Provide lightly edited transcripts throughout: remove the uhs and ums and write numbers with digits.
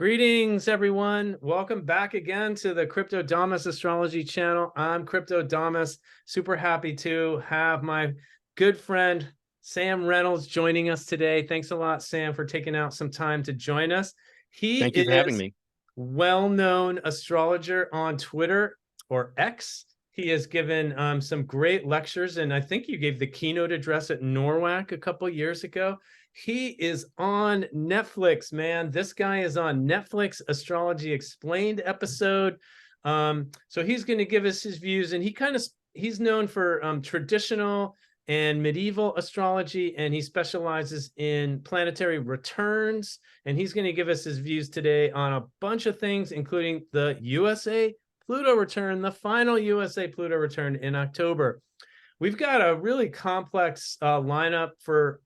Greetings, everyone. Welcome back again to the Crypto Damus Astrology channel. I'm Crypto Damus. Super happy to have my good friend Sam Reynolds joining us today. Thanks a lot, Sam, for taking out some time to join us. Thank you for having me. Well-known astrologer on Twitter or X. He has given some great lectures, and I think you gave the keynote address at NORWAC a couple years ago. He is on Netflix, man. This guy is on Netflix Astrology Explained episode. So he's going to give us his views, and he's known for traditional and medieval astrology, and he specializes in planetary returns. And he's going to give us his views today on a bunch of things, including the USA Pluto return, the final USA Pluto return in October. We've got a really complex lineup for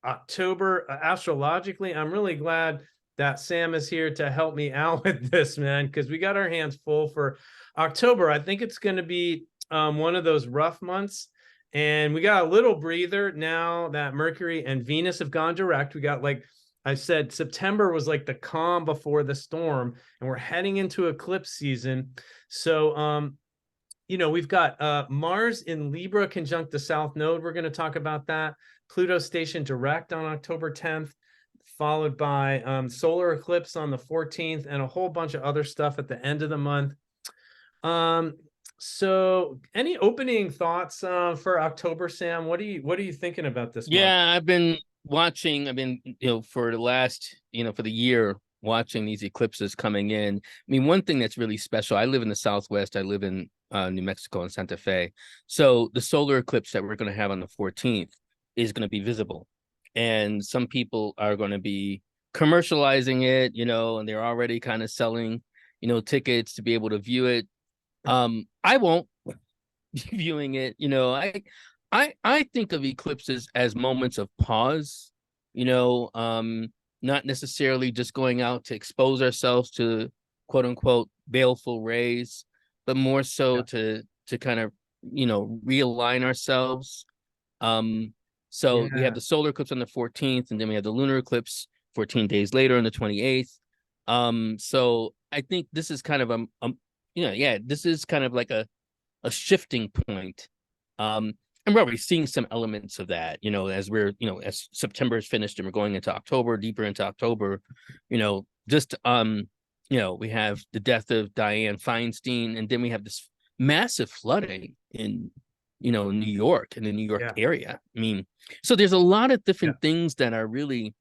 October astrologically. I'm really glad that Sam is here to help me out with this, man, because we got our hands full for October. I think it's going to be one of those rough months, and we got a little breather now that Mercury and Venus have gone direct. We got, like I said, September was like the calm before the storm, and we're heading into eclipse season. So we've got Mars in Libra conjunct the South Node. We're going to talk about that. Pluto station direct on October 10th, followed by solar eclipse on the 14th, and a whole bunch of other stuff at the end of the month. So any opening thoughts for October, Sam? What are you thinking about this month? I've been for the last, for the year, watching these eclipses coming in. I mean, one thing that's really special, I live in the Southwest. I live in New Mexico and Santa Fe. So the solar eclipse that we're going to have on the 14th is going to be visible. And some people are going to be commercializing it, and they're already kind of selling, tickets to be able to view it. I won't be viewing it. I think of eclipses as moments of pause, not necessarily just going out to expose ourselves to quote unquote baleful rays, but more so to kind of, realign ourselves. So we have the solar eclipse on the 14th, and then we have the lunar eclipse 14 days later on the 28th. So I think this is kind of this is kind of like a shifting point. And we're already seeing some elements of that, as we're, as September is finished and we're going into October, deeper into October, we have the death of Dianne Feinstein, and then we have this massive flooding in New York, in the New York area. I mean, so there's a lot of different things that are really,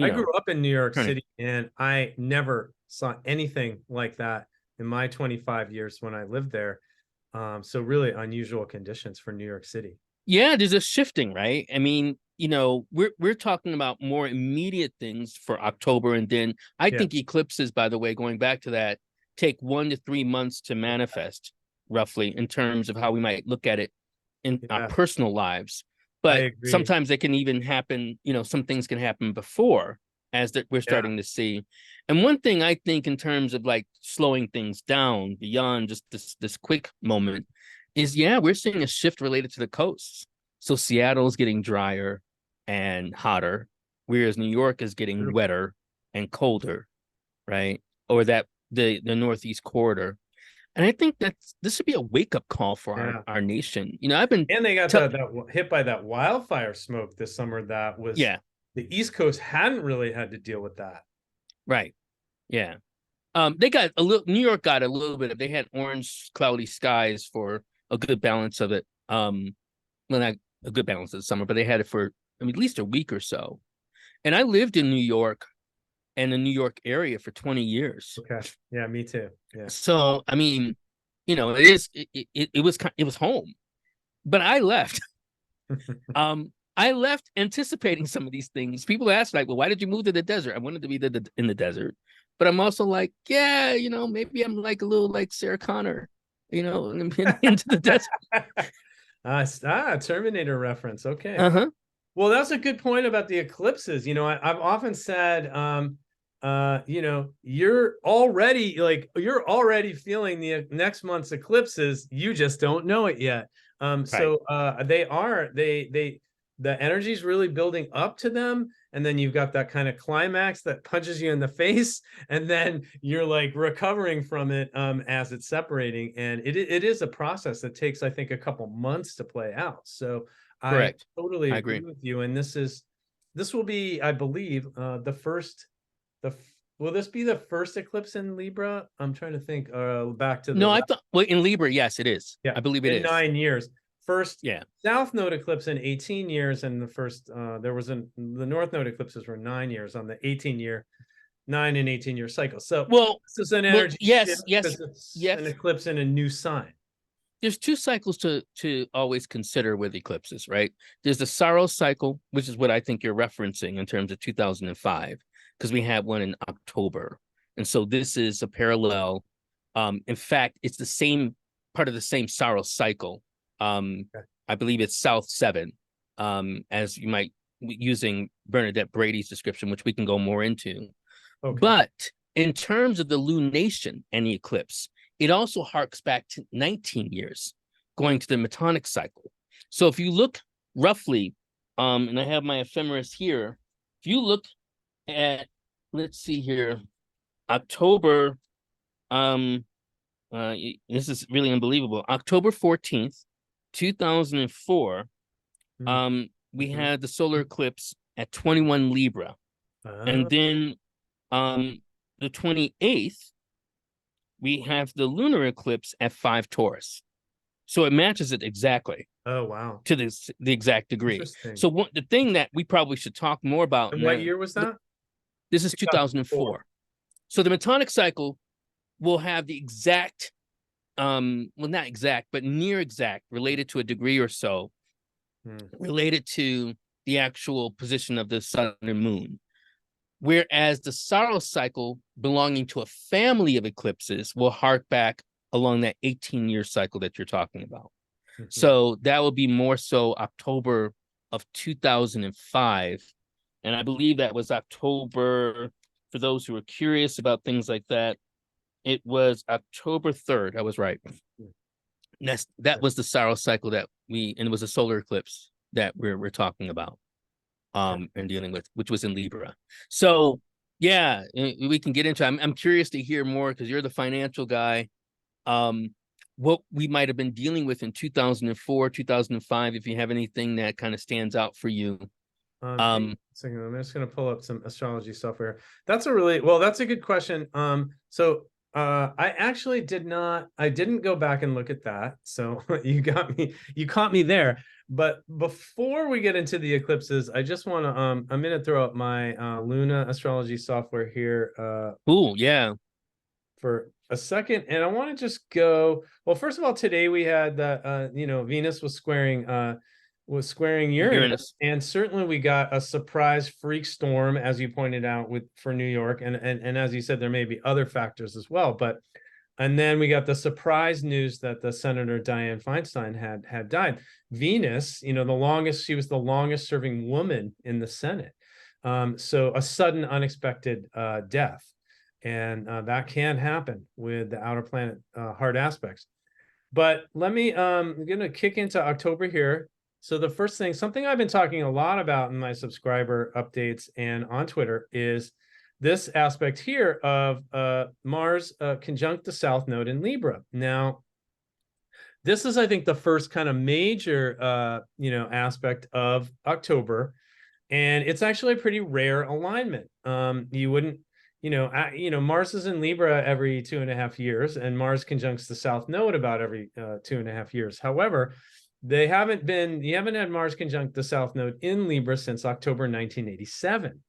I grew up in New York City, and I never saw anything like that in my 25 years when I lived there. So really unusual conditions for New York City. Yeah, there's a shifting, right? I mean, we're talking about more immediate things for October, and then I think eclipses, by the way, going back to that, take 1 to 3 months to manifest, roughly, in terms of how we might look at it in our personal lives. But sometimes they can even happen, some things can happen before, as that we're starting to see. And one thing I think in terms of like slowing things down beyond just this quick moment is, we're seeing a shift related to the coasts. So Seattle's getting drier and hotter, whereas New York is getting wetter and colder, right? Or that the Northeast corridor. And I think this should be a wake-up call for our nation. And they got that hit by that wildfire smoke this summer. That was the East Coast hadn't really had to deal with that. Right. Yeah. They got a little, New York got a little bit of, they had orange, cloudy skies for a good balance of it. Well, not a good balance of the summer, but they had it for, at least a week or so. And I lived in New York and the New York area for 20 years. Okay. Yeah, me too. Yeah. So, I mean, it was home, but I left. I left anticipating some of these things. People ask, like, well, why did you move to the desert? I wanted to be in the desert, but I'm also like, maybe I'm like a little like Sarah Connor, into the desert. Terminator reference. Okay. Well, that's a good point about the eclipses. I've often said, you're already feeling the next month's eclipses. You just don't know it yet. So they the energy is really building up to them, and then you've got that kind of climax that punches you in the face, and then you're like recovering from it as it's separating. And it is a process that takes, I think, a couple months to play out. So I Correct. totally I agree agree. with you. And this will be, I believe, the first the will this be the first eclipse in Libra? I'm trying to think. Back to the No, I thought, well, in Libra, yes, it is. yeah, I believe it in is. 9 years. First Yeah. South Node eclipse in 18 years, and the first there was the North Node eclipses were 9 years on the 18-year, 9 and 18-year cycle. So Well, this is an well, energy shift yes, yes, because it's an yes. eclipse in a new sign. There's two cycles to always consider with eclipses, right? There's the Saros cycle, which is what I think you're referencing in terms of 2005, because we had one in October. And so this is a parallel. In fact, it's the same part of the same Saros cycle. Okay. I believe it's South 7, as you might using Bernadette Brady's description, which we can go more into. Okay. But in terms of the lunation and the eclipse, it also harks back to 19 years, going to the Metonic cycle. So if you look roughly, and I have my ephemeris here, if you look at, let's see here, October, this is really unbelievable. October 14th, 2004, we had the solar eclipse at 21 Libra. And then the 28th, we have the lunar eclipse at 5 Taurus. So it matches it exactly. Oh, wow. To the exact degree. Interesting. So the thing that we probably should talk more about. And what year was that? This is 2004. So the Metonic cycle will have the exact, well, not exact, but near exact, related to a degree or so, related to the actual position of the sun and moon. Whereas the Saros cycle, belonging to a family of eclipses, will hark back along that 18-year cycle that you're talking about. So that will be more so October of 2005. And I believe that was October, for those who are curious about things like that, it was October 3rd. I was right. That was the Saros cycle and it was a solar eclipse that we're talking about. And dealing with, which was in Libra. So yeah, we can get into. I'm curious to hear more because you're the financial guy. What we might have been dealing with in 2004, 2005, if you have anything that kind of stands out for you. I'm just going to pull up some astrology software. That's a good question. So I actually didn't go back and look at that. So you caught me there. But before we get into the eclipses, I just want to I'm going to throw up my Luna astrology software here. Cool, yeah. For a second, and I want to just go. Well, first of all, today we had that Venus was squaring Uranus, and certainly we got a surprise freak storm, as you pointed out, for New York, and as you said, there may be other factors as well, and then we got the surprise news that the Senator Dianne Feinstein had died. Venus, she was the longest serving woman in the Senate. So a sudden, unexpected death. And that can happen with the outer planet hard aspects. But I'm going to kick into October here. So the first thing, something I've been talking a lot about in my subscriber updates and on Twitter, is this aspect here of Mars conjunct the South Node in Libra. Now, this is, I think, the first kind of major, aspect of October, and it's actually a pretty rare alignment. You wouldn't, Mars is in Libra every 2.5 years, and Mars conjuncts the South Node about every 2.5 years. However, you haven't had Mars conjunct the South Node in Libra since October 1987.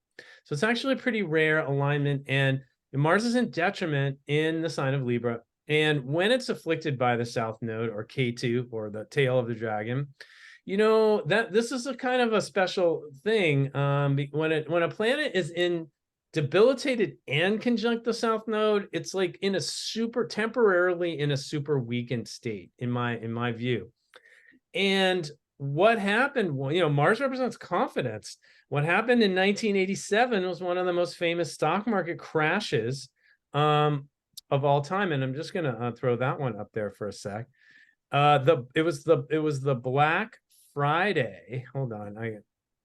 So it's actually a pretty rare alignment, and Mars is in detriment in the sign of Libra. And when it's afflicted by the South Node, or K2, or the tail of the dragon, that this is a kind of a special thing. When a planet is debilitated and conjunct the South Node, it's like temporarily in a super weakened state, in my view. And what happened? Well, Mars represents confidence. What happened in 1987 was one of the most famous stock market crashes of all time. And I'm just going to throw that one up there for a sec. It was the Black Friday. Hold on, I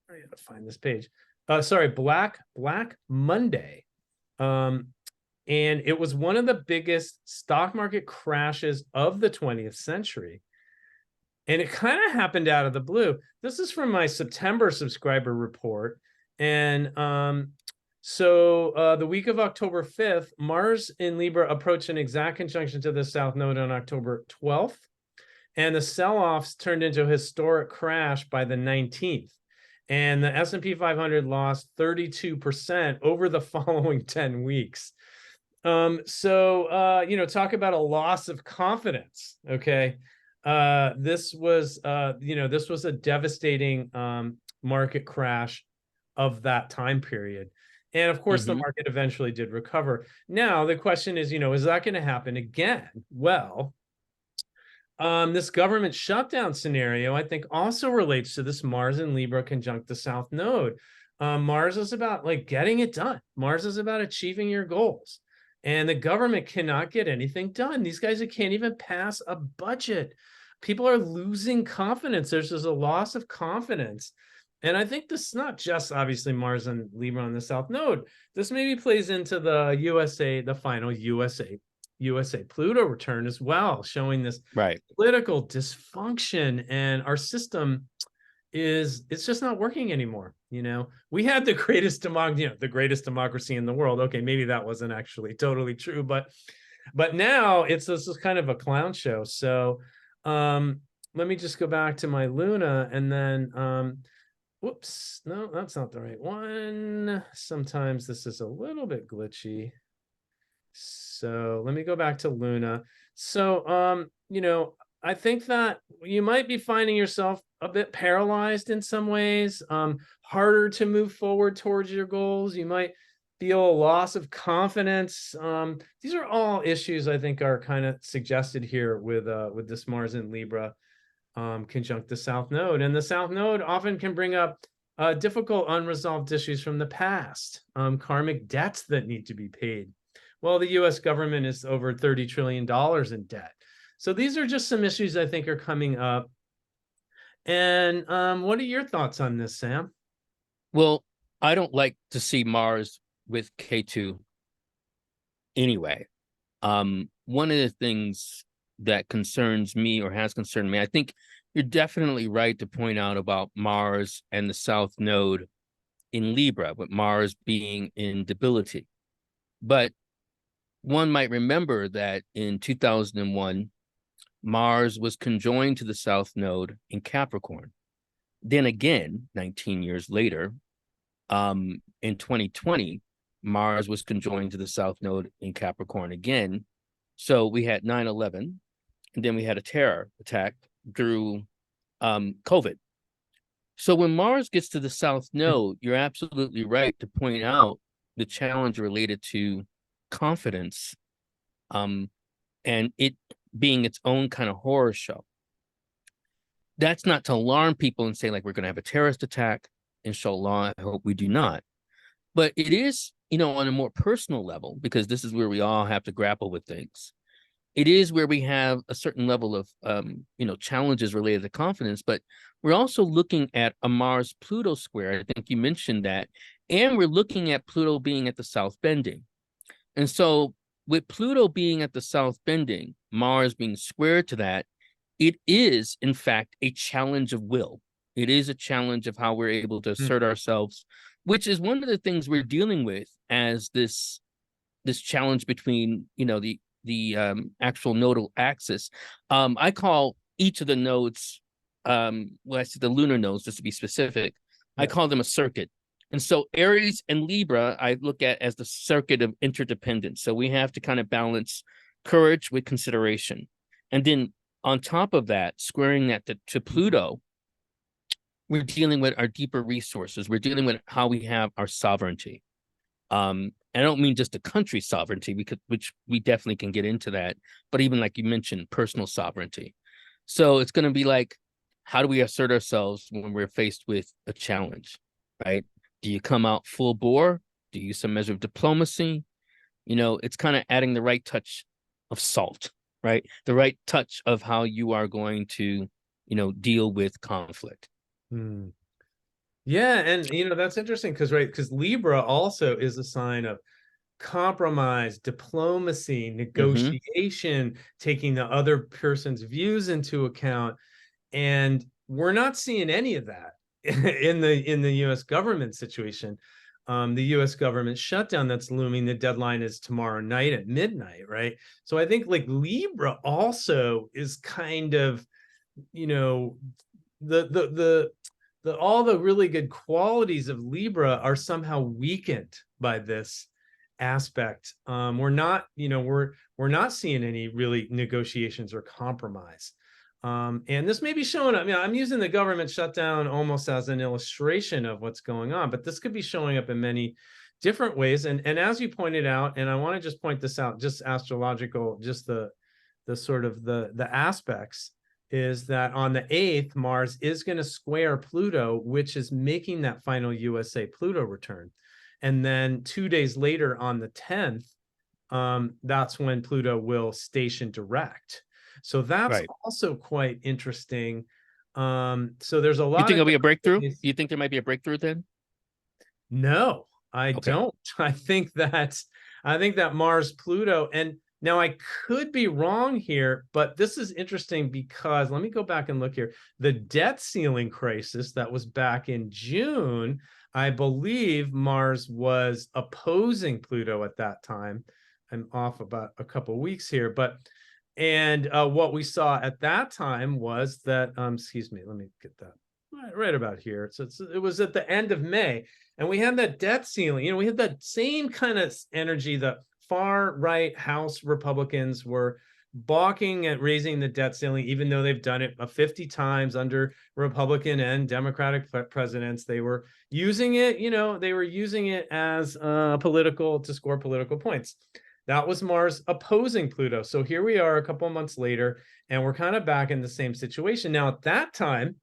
gotta find this page. Sorry, Black Monday. And it was one of the biggest stock market crashes of the 20th century. And it kind of happened out of the blue. This is from my September subscriber report. And the week of October 5th, Mars in Libra approached an exact conjunction to the South Node on October 12th. And the sell-offs turned into a historic crash by the 19th. And the S&P 500 lost 32% over the following 10 weeks. Talk about a loss of confidence. Okay. This was a devastating market crash of that time period. And of course, the market eventually did recover. Now, the question is, is that going to happen again? Well, this government shutdown scenario, I think, also relates to this Mars and Libra conjunct the South Node. Mars is about like getting it done. Mars is about achieving your goals. And the government cannot get anything done. These guys can't even pass a budget. People are losing confidence. There's just a loss of confidence. And I think this is not just obviously Mars and Libra on the South Node. This maybe plays into the final USA Pluto return as well, showing this political dysfunction, and our system it's just not working anymore. We had the greatest democracy in the world. Okay, maybe that wasn't actually totally true, but now this is kind of a clown show. So let me just go back to my Luna, and then whoops, no, that's not the right one. Sometimes this is a little bit glitchy. So let me go back to Luna. So I think that you might be finding yourself a bit paralyzed in some ways, harder to move forward towards your goals. You might feel a loss of confidence. These are all issues I think are kind of suggested here with this Mars in Libra conjunct the South Node. And the South Node often can bring up difficult unresolved issues from the past, karmic debts that need to be paid. Well, the US government is over $30 trillion in debt. So these are just some issues I think are coming up. And what are your thoughts on this, Sam? Well, I don't like to see Mars with K2 anyway. One of the things that concerns me, or has concerned me, I think you're definitely right to point out about Mars and the South Node in Libra, with Mars being in debility. But one might remember that in 2001, Mars was conjoined to the South Node in Capricorn. Then again, 19 years later, in 2020, Mars was conjoined to the South Node in Capricorn again. So we had 9/11, and then we had a terror attack through COVID. So when Mars gets to the South Node, you're absolutely right to point out the challenge related to confidence, and it being its own kind of horror show. That's not to alarm people and say, like, we're going to have a terrorist attack. Inshallah, I hope we do not. But it is, on a more personal level, because this is where we all have to grapple with things. It is where we have a certain level of, challenges related to confidence. But we're also looking at a Mars-Pluto square. I think you mentioned that. And we're looking at Pluto being at the South Bending. And so with Pluto being at the South Bending, Mars being squared to that, it is, in fact, a challenge of will. It is a challenge of how we're able to assert ourselves, which is one of the things we're dealing with as this challenge between, the actual nodal axis. I call each of the nodes, I see the lunar nodes, just to be specific, I call them a circuit. And so Aries and Libra, I look at as the circuit of interdependence. So we have to kind of balance courage with consideration. And then on top of that, squaring that to Pluto, we're dealing with our deeper resources. We're dealing with how we have our sovereignty. I don't mean just a country sovereignty, which we definitely can get into that, but even like you mentioned, personal sovereignty. So it's going to be like, how do we assert ourselves when we're faced with a challenge, right? Do you come out full bore? Do you use some measure of diplomacy? It's kind of adding the right touch of salt, right? The right touch of how you are going to deal with conflict. Hmm. Yeah, and that's interesting because because Libra also is a sign of compromise, diplomacy, Hmm. negotiation, taking the other person's views into account, and we're not seeing any of that in the U.S. government situation. The U.S. government shutdown that's looming. The deadline is tomorrow night at midnight, right? So I think like Libra also is kind of, the the the all the really good qualities of Libra are somehow weakened by this aspect. We're not, we're not seeing any really negotiations or compromise. And this may be showing up. I'm using the government shutdown almost as an illustration of what's going on, but this could be showing up in many different ways. And as you pointed out, and I want to just point this out, just astrological, just the sort of the aspects is that on the 8th, Mars is going to square Pluto, which is making that final USA Pluto return. And then 2 days later on the 10th, that's when Pluto will station direct. So that's Right. also quite interesting. So there's a You lot think of it'll be a breakthrough? ways. You think there might be a breakthrough then? No, I Okay. don't. I think that Mars Pluto, and now I could be wrong here, but this is interesting because let me go back and look here. The debt ceiling crisis that was back in June, I believe Mars was opposing Pluto at that time. I'm off about a couple weeks here, but what we saw at that time was that excuse me, let me get that right about here. So it was at the end of May, and we had that debt ceiling. We had that same kind of energy. The far right House Republicans were balking at raising the debt ceiling, even though they've done it 50 times under Republican and Democratic presidents. They were using it, they were using it as political to score political points. That was Mars opposing Pluto. So here we are a couple of months later, and we're kind of back in the same situation. Now, at that time,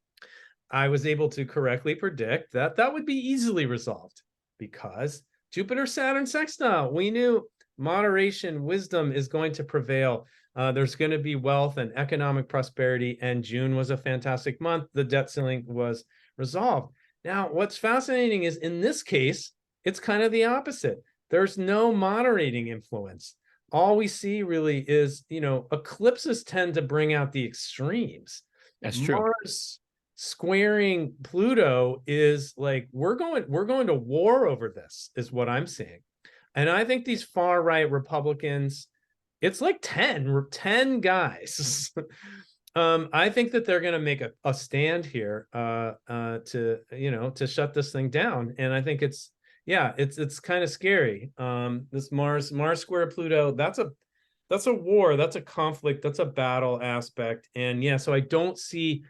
I was able to correctly predict that that would be easily resolved because Jupiter Saturn sextile. We knew moderation, wisdom is going to prevail. There's going to be wealth and economic prosperity, and June was a fantastic month. The debt ceiling was resolved. Now, what's fascinating is in this case, it's kind of the opposite. There's no moderating influence. All we see really is, eclipses tend to bring out the extremes. That's true. Mars squaring Pluto is like we're going to war over this, is what I'm seeing. And I think these far right Republicans, it's like 10 guys. I think that they're going to make a stand here to shut this thing down. And I think it's kind of scary. This Mars square Pluto, that's a war, that's a conflict, that's a battle aspect. And yeah, so I don't see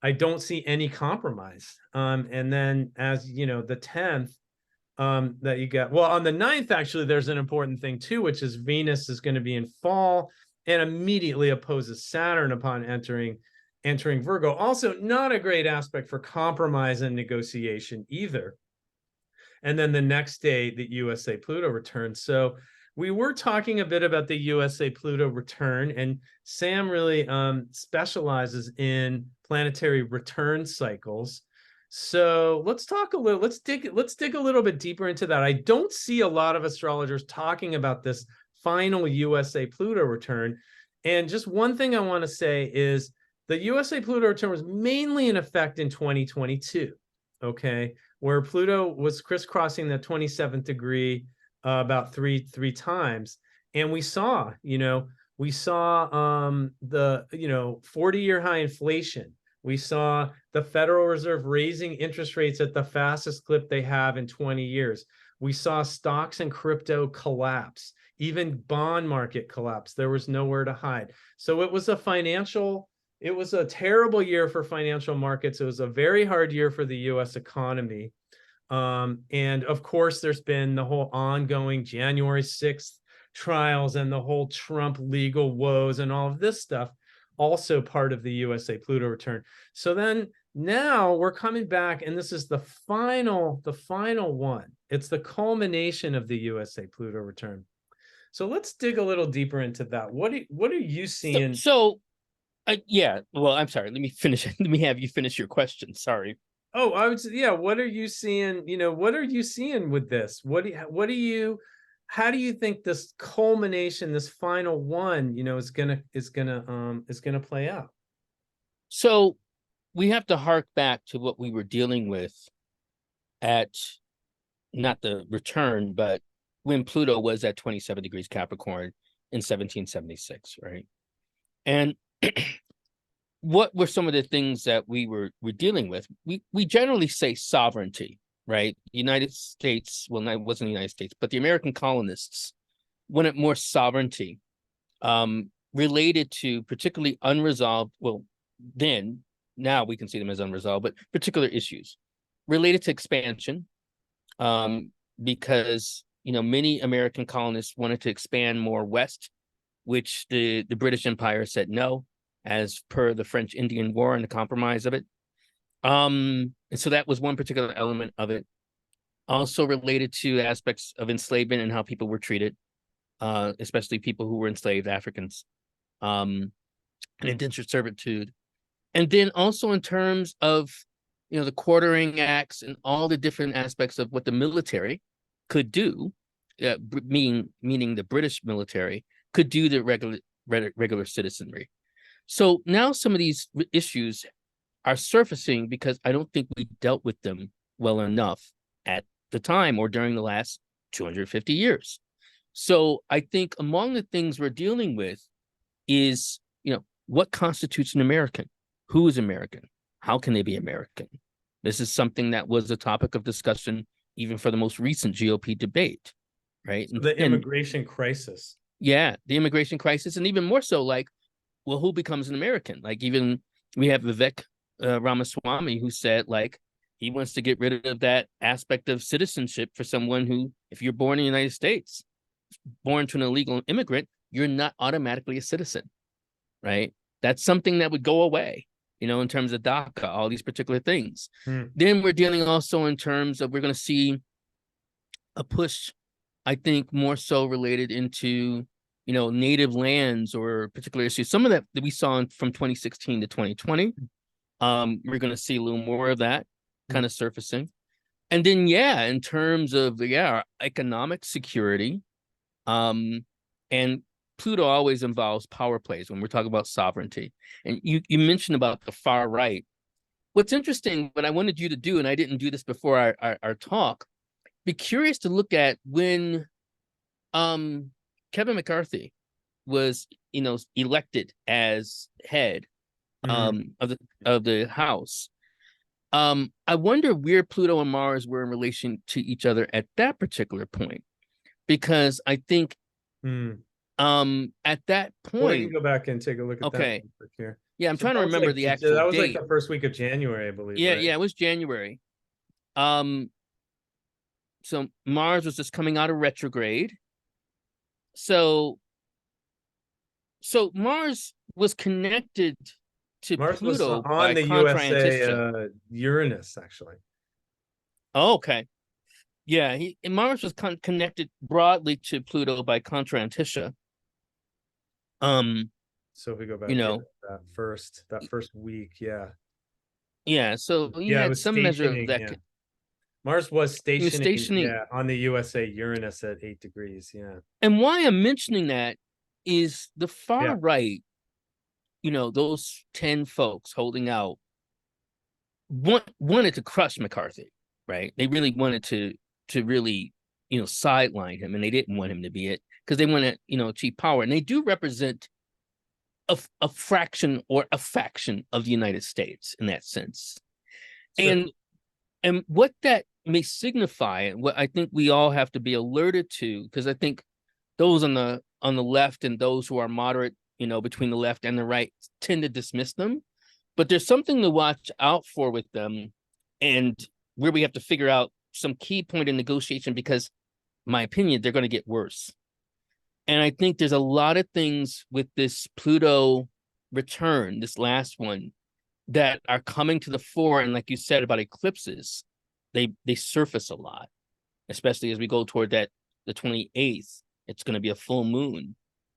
any compromise. And then as the 10th, that you get, well, on the 9th, actually, there's an important thing too, which is Venus is going to be in fall and immediately opposes Saturn upon entering Virgo. Also, not a great aspect for compromise and negotiation either. And then the next day, the USA Pluto returns. So we were talking a bit about the USA Pluto return, and Sam really specializes in planetary return cycles. So let's talk a little. Let's dig a little bit deeper into that. I don't see a lot of astrologers talking about this final USA Pluto return. And just one thing I want to say is the USA Pluto return was mainly in effect in 2022. Okay, where Pluto was crisscrossing the 27th degree about three times, and we saw the 40-year high inflation. We saw the Federal Reserve raising interest rates at the fastest clip they have in 20 years. We saw stocks and crypto collapse, even bond market collapse. There was nowhere to hide. So it was a terrible year for financial markets. It was a very hard year for the US economy. And of course, there's been the whole ongoing January 6th trials and the whole Trump legal woes and all of this stuff, also part of the USA Pluto return. So then now we're coming back, and this is the final one. It's the culmination of the USA Pluto return. So let's dig a little deeper into that. What are you seeing? So Yeah. Well, I'm sorry. Let me finish. Let me have you finish your question. Sorry. Oh, I would say, yeah. What are you seeing? What are you seeing with this? How do you think this culmination, this final one, is gonna play out? So we have to hark back to what we were dealing with at not the return, but when Pluto was at 27 degrees Capricorn in 1776, right? And what were some of the things that we're dealing with? We generally say sovereignty, right? The United States, well, it wasn't the United States, but the American colonists wanted more sovereignty, related to particularly unresolved, well, then, now we can see them as unresolved, but particular issues related to expansion, because many American colonists wanted to expand more west, which the British Empire said no, as per the French Indian War and the compromise of it. And so that was one particular element of it. Also related to aspects of enslavement and how people were treated, especially people who were enslaved Africans, and indentured servitude. And then also in terms of the quartering acts and all the different aspects of what the military could do, meaning the British military could do to regular citizenry. So now some of these issues are surfacing because I don't think we dealt with them well enough at the time or during the last 250 years. So I think among the things we're dealing with is, what constitutes an American? Who is American? How can they be American? This is something that was a topic of discussion even for the most recent GOP debate, right? So the immigration crisis. Yeah, the immigration crisis, and even more so, like, well, who becomes an American? Like, even we have Vivek Ramaswamy, who said, like, he wants to get rid of that aspect of citizenship for someone who, if you're born in the United States, born to an illegal immigrant, you're not automatically a citizen, right? That's something that would go away, in terms of DACA, all these particular things. Then we're dealing also in terms of, we're going to see a push, I think, more so related into, native lands or particular issues. Some of that we saw from 2016 to 2020. We're going to see a little more of that kind of surfacing. And then, yeah, in terms of, our economic security, and Pluto always involves power plays when we're talking about sovereignty. And you mentioned about the far right. What's interesting, what I wanted you to do, and I didn't do this before our talk, be curious to look at when Kevin McCarthy was, elected as head of the House. I wonder where Pluto and Mars were in relation to each other at that particular point, because I think at that point, well, you can go back and take a look at okay, that here. Yeah, I'm trying to remember the actual that was date. like the first week of January, I believe. Yeah, right? yeah, it was January. So Mars was just coming out of retrograde. So Mars was connected to Mars Pluto was on by the USA Uranus, actually. Oh, okay. Yeah, Mars was connected broadly to Pluto by contra Antiscia. So if we go back, that first week, yeah. Yeah, so you Yeah, it had was some measure of stationing, that. yeah. Mars was Stationing. yeah, on the USA Uranus at 8 degrees, yeah. And why I'm mentioning that is the far Yeah. right, those 10 folks holding out wanted to crush McCarthy, right? They really wanted to really, sideline him, and they didn't want him to be it because they want to, achieve power. And they do represent a fraction or a faction of the United States in that sense. Sure. And what that may signify, and what I think we all have to be alerted to, because I think those on the left and those who are moderate, between the left and the right, tend to dismiss them. But there's something to watch out for with them, and where we have to figure out some key point in negotiation, because, in my opinion, they're going to get worse. And I think there's a lot of things with this Pluto return, this last one, that are coming to the fore. And like you said about eclipses, they surface a lot, especially as we go toward the 28th. It's going to be a full moon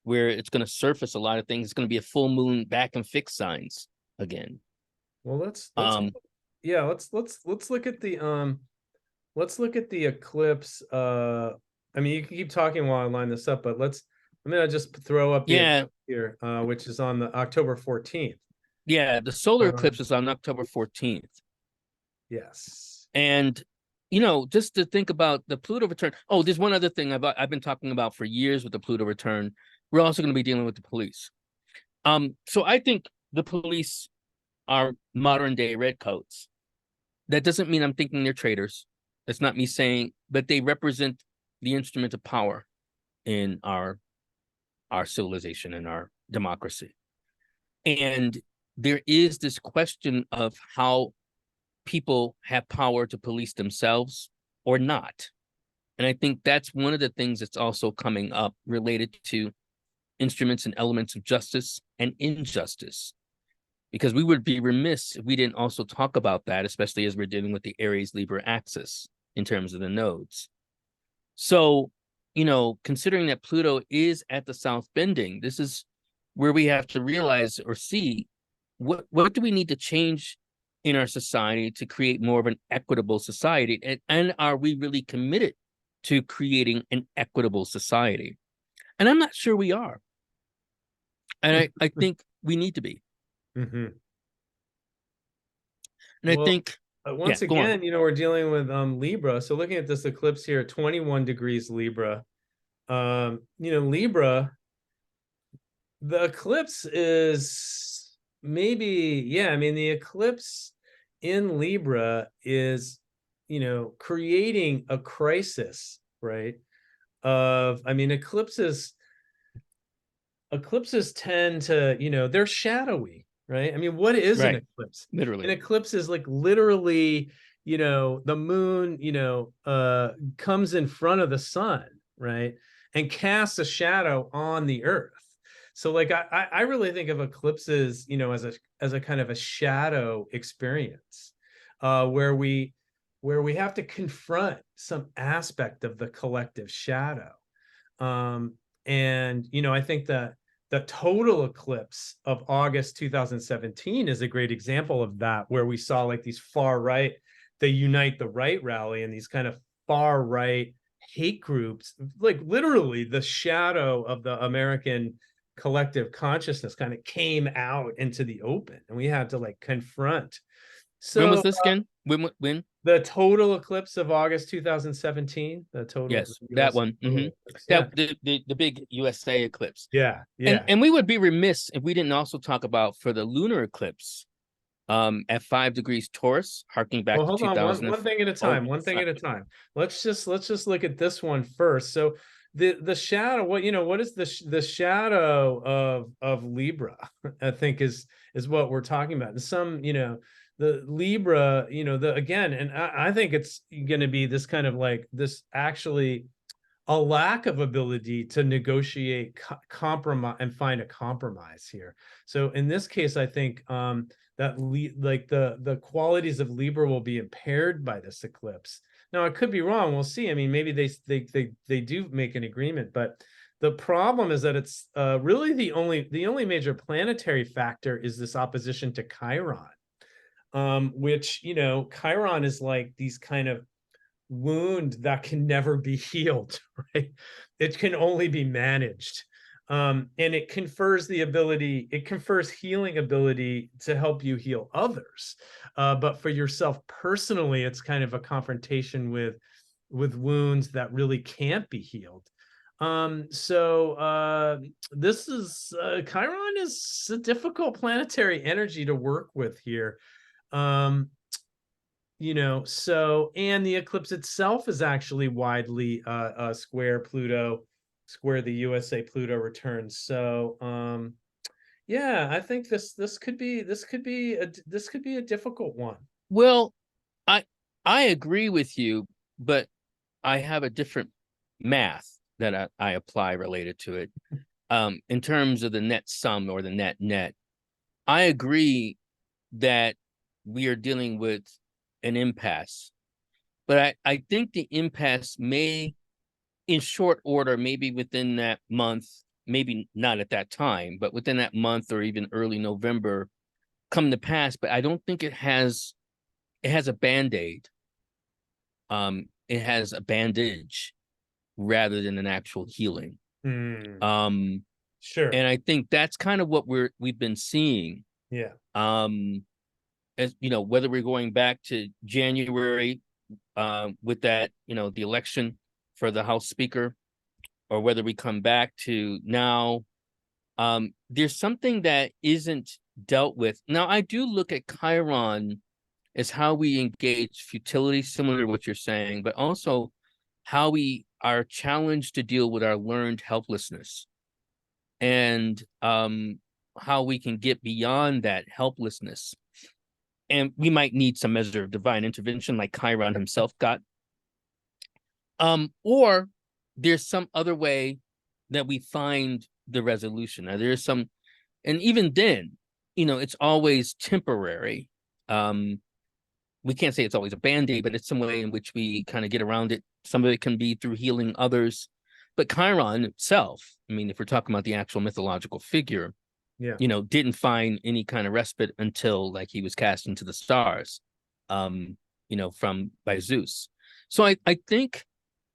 where it's going to surface a lot of things. It's going to be a full moon back and fixed signs again. Well, let's yeah, let's look at the let's look at the eclipse. I mean, you can keep talking while I line this up, but I'm gonna just throw up the eclipse here, which is on the October 14th. Yeah, the solar eclipse is on October 14th. Yes. And just to think about the Pluto return. Oh, there's one other thing I've been talking about for years with the Pluto return. We're also going to be dealing with the police. So I think the police are modern day redcoats. That doesn't mean I'm thinking they're traitors. That's not me saying, but they represent the instrument of power in our civilization and our democracy. And there is this question of how people have power to police themselves or not. And I think that's one of the things that's also coming up related to instruments and elements of justice and injustice. Because we would be remiss if we didn't also talk about that, especially as we're dealing with the Aries Libra axis in terms of the nodes. So, considering that Pluto is at the South Bending, this is where we have to realize or see what do we need to change in our society to create more of an equitable society, and are we really committed to creating an equitable society? And I'm not sure we are, and I think we need to be. Mm-hmm. And I think once again, we're dealing with Libra. So looking at this eclipse here, 21 degrees Libra. Libra, the eclipse is maybe, I mean, the eclipse in Libra is, creating a crisis, right? Eclipses tend to, they're shadowy, right? I mean, what is an eclipse? Literally. An eclipse is like literally, the moon, comes in front of the sun, right? And casts a shadow on the earth. So like I really think of eclipses, as a kind of a shadow experience, where we have to confront some aspect of the collective shadow. And I think that the total eclipse of August 2017 is a great example of that, where we saw like these far right, the Unite the Right rally, and these kind of far right hate groups, like literally the shadow of the American collective consciousness kind of came out into the open, and we had to like confront. So when was this again? When? The total eclipse of August 2017. The total. Yes, that one. Mm-hmm. Yeah. The big USA eclipse. Yeah. And we would be remiss if we didn't also talk about for the lunar eclipse, at 5 degrees Taurus, harking back to 2000. One thing at a time. One thing at a time. Let's just look at this one first. So the shadow. What is the shadow of Libra? I think is what we're talking about. And some the Libra, and I think it's going to be this kind of like this actually a lack of ability to negotiate compromise and find a compromise here. So in this case, I think that the qualities of Libra will be impaired by this eclipse. Now, I could be wrong. We'll see. I mean, maybe they do make an agreement, but the problem is that it's really the only major planetary factor is this opposition to Chiron. Which, Chiron is like these kind of wound that can never be healed, right? It can only be managed. And it confers healing ability to help you heal others. But for yourself personally, it's kind of a confrontation with wounds that really can't be healed. This is Chiron is a difficult planetary energy to work with here. And the eclipse itself is actually widely square the USA Pluto returns. So I think this could be a difficult one. Well, I agree with you, but I have a different math that I apply related to it. In terms of the net sum or the net, I agree that we are dealing with an impasse, but I think the impasse may, in short order, maybe within that month, maybe not at that time, but within that month or even early November, come to pass. But I don't think it has a band-aid. It has a bandage rather than an actual healing. Sure. And I think that's kind of what we've been seeing. Yeah. As you know, whether we're going back to January with that, the election for the House Speaker, or whether we come back to now, there's something that isn't dealt with. Now, I do look at Chiron as how we engage futility, similar to what you're saying, but also how we are challenged to deal with our learned helplessness, and how we can get beyond that helplessness. And we might need some measure of divine intervention, like Chiron himself got. Or there's some other way that we find the resolution. Now, there's some, and even then, it's always temporary. We can't say it's always a band-aid, but it's some way in which we kind of get around it. Some of it can be through healing others. But Chiron itself, I mean, if we're talking about the actual mythological figure, didn't find any kind of respite until like he was cast into the stars, by Zeus. So I think,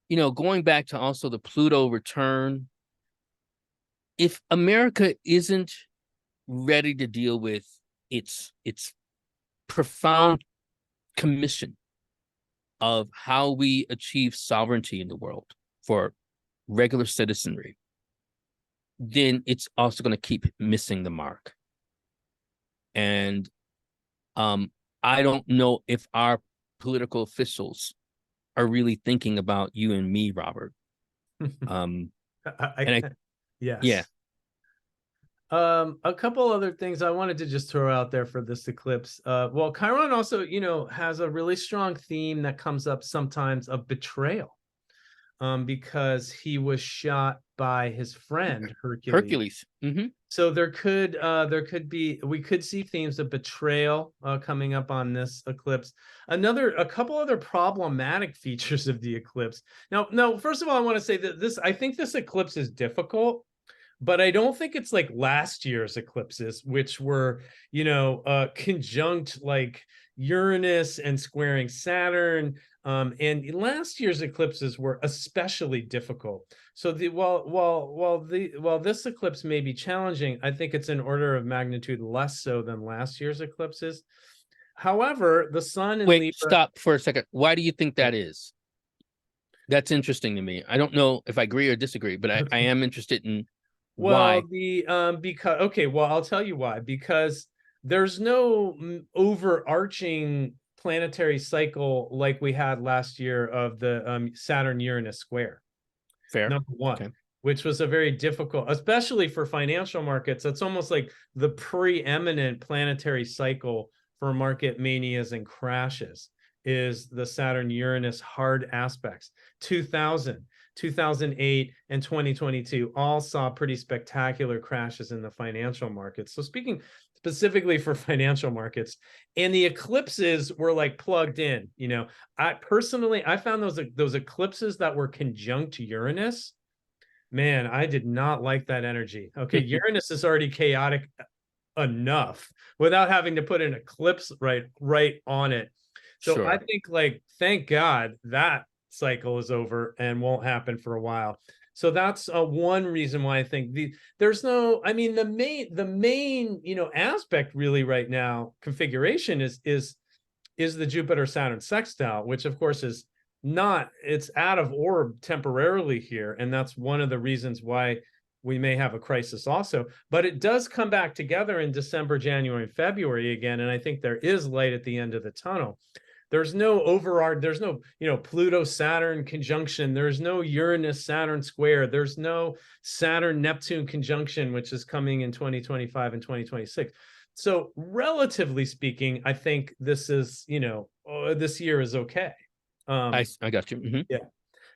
going back to also the Pluto return, if America isn't ready to deal with its profound commission of how we achieve sovereignty in the world for regular citizenry, then it's also going to keep missing the mark. And I don't know if our political officials are really thinking about you and me, Robert. Yes. Yeah. A couple other things I wanted to just throw out there for this eclipse. Well, Chiron also, has a really strong theme that comes up sometimes of betrayal, because he was shot by his friend Hercules. Mm-hmm. So we could see themes of betrayal coming up on this eclipse. A couple other problematic features of the eclipse. Now, first of all, I want to say that I think this eclipse is difficult, but I don't think it's like last year's eclipses, which were, conjunct like Uranus and squaring Saturn. And last year's eclipses were especially difficult. So while this eclipse may be challenging, I think it's an order of magnitude less so than last year's eclipses. However, the sun in Libra. Stop for a second. Why do you think that is? That's interesting to me. I don't know if I agree or disagree, but I am interested in why. Well, I'll tell you why. Because there's no overarching planetary cycle like we had last year of the Saturn-Uranus square. Fair. Number one. Okay. Which was a very difficult, especially for financial markets. It's almost like the preeminent planetary cycle for market manias and crashes is the Saturn-Uranus hard aspects. 2000, 2008, and 2022 all saw pretty spectacular crashes in the financial markets. So speaking specifically for financial markets, and the eclipses were like plugged in. I found those eclipses that were conjunct Uranus. Man, I did not like that energy. Okay, Uranus is already chaotic enough without having to put an eclipse right on it. So sure. I think, thank God that cycle is over and won't happen for a while. So that's one reason why I think the main aspect really right now configuration is the Jupiter-Saturn sextile, which of course is it's out of orb temporarily here, and that's one of the reasons why we may have a crisis also. But it does come back together in December, January, and February again, and I think there is light at the end of the tunnel. There's no Pluto-Saturn conjunction. There's no Uranus-Saturn square. There's no Saturn-Neptune conjunction, which is coming in 2025 and 2026. So relatively speaking, I think this is, this year is okay. I got you. Mm-hmm. Yeah.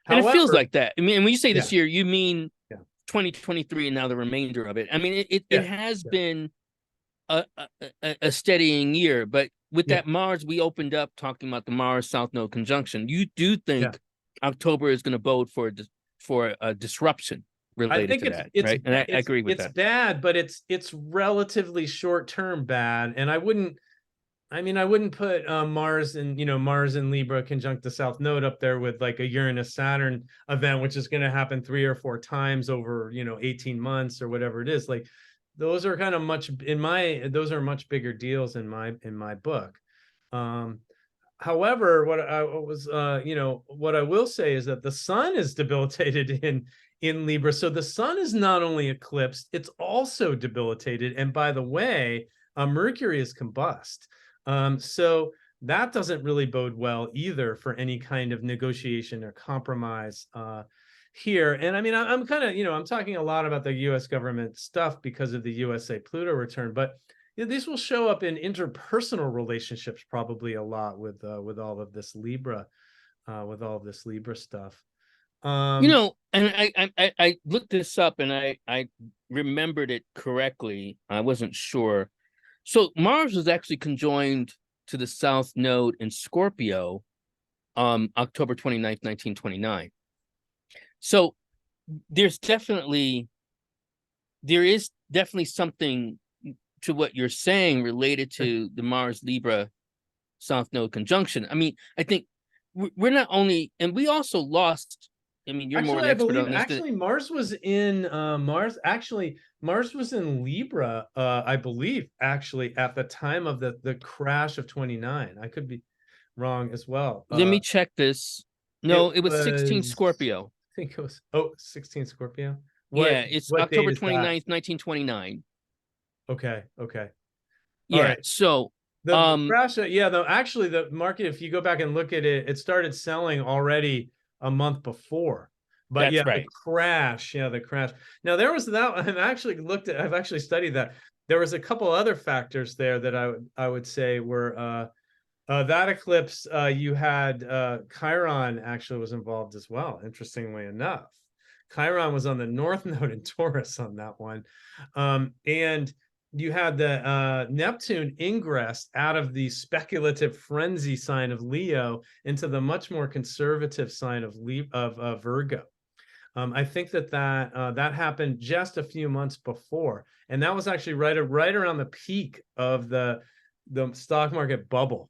And it feels like that. I mean, when you say this year, you mean 2023 and now the remainder of it. I mean, it has been a steadying year, but with that Mars, we opened up talking about the Mars South Node conjunction. You do think October is going to bode for a disruption? I related think to that, right? And I agree with it's that. bad, but it's relatively short term bad, and I wouldn't. I mean, I wouldn't put Mars and Mars and Libra conjunct the South Node up there with like a Uranus Saturn event, which is going to happen 3 or 4 times over 18 months or whatever it is. Like those are kind of those are much bigger deals in my book. Um, However, what I will say is that the sun is debilitated in Libra. So the sun is not only eclipsed, it's also debilitated. And by the way, Mercury is combust. So that doesn't really bode well either for any kind of negotiation or compromise here. And I mean, I'm kind of, I'm talking a lot about the US government stuff because of the USA Pluto return, but these will show up in interpersonal relationships probably a lot with all of this Libra, with all of this Libra stuff. And I looked this up and I remembered it correctly. I wasn't sure. So Mars was actually conjoined to the South Node in Scorpio, October 29th, 1929. So there is definitely something to what you're saying related to the Mars Libra South Node conjunction. I mean, I think we're not only, and we also lost. I mean, you're more an expert on this. Actually, Mars was in Mars was in Libra, I believe, actually, at the time of the crash of 29. I could be wrong as well. Let me check this. No, it was 16 Scorpio. I think it was 16 Scorpio. Yeah, it's October 29th, that? 1929. Okay. Yeah, all right. So the crash, though, actually the market, if you go back and look at it, it started selling already a month before. But that's right. The crash. Now there was that. I've actually studied that. There was a couple other factors there that I would say were that eclipse. You had Chiron actually was involved as well. Interestingly enough, Chiron was on the North Node in Taurus on that one, and you had the Neptune ingress out of the speculative frenzy sign of Leo into the much more conservative sign of Virgo. I think that happened just a few months before, and that was actually right around the peak of the stock market bubble.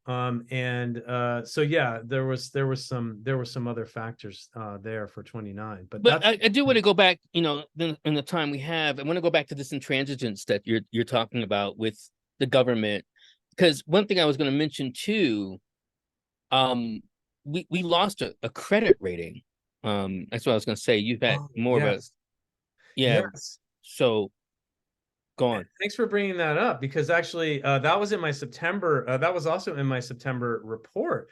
So yeah, there was some other factors there for 29, but I do want to go back, in the time we have. I want to go back to this intransigence that you're talking about with the government, because one thing I was going to mention too, we lost a credit rating. That's what I was going to say. You've had more of a, yes. So go on. Thanks for bringing that up, because actually that was in my September. That was also in my September report.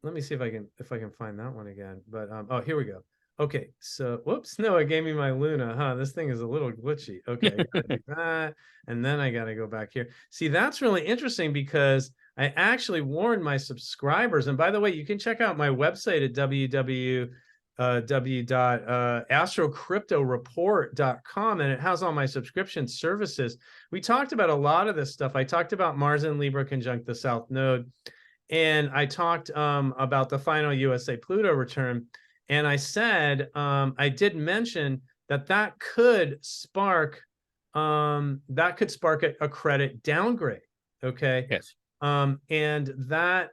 Let me see if I can find that one again. But oh, here we go. Okay, so whoops, no, it gave me my Luna. This thing is a little glitchy. Okay, I gotta do that, and then I gotta go back here. See, that's really interesting because I actually warned my subscribers. And by the way, you can check out my website at www.astrocryptoreport.com, and it has all my subscription services. We talked about a lot of this stuff. I talked about Mars and Libra conjunct the South Node, and I talked about the final USA Pluto return, and I said I did mention that could spark a credit downgrade. Okay. Yes. And that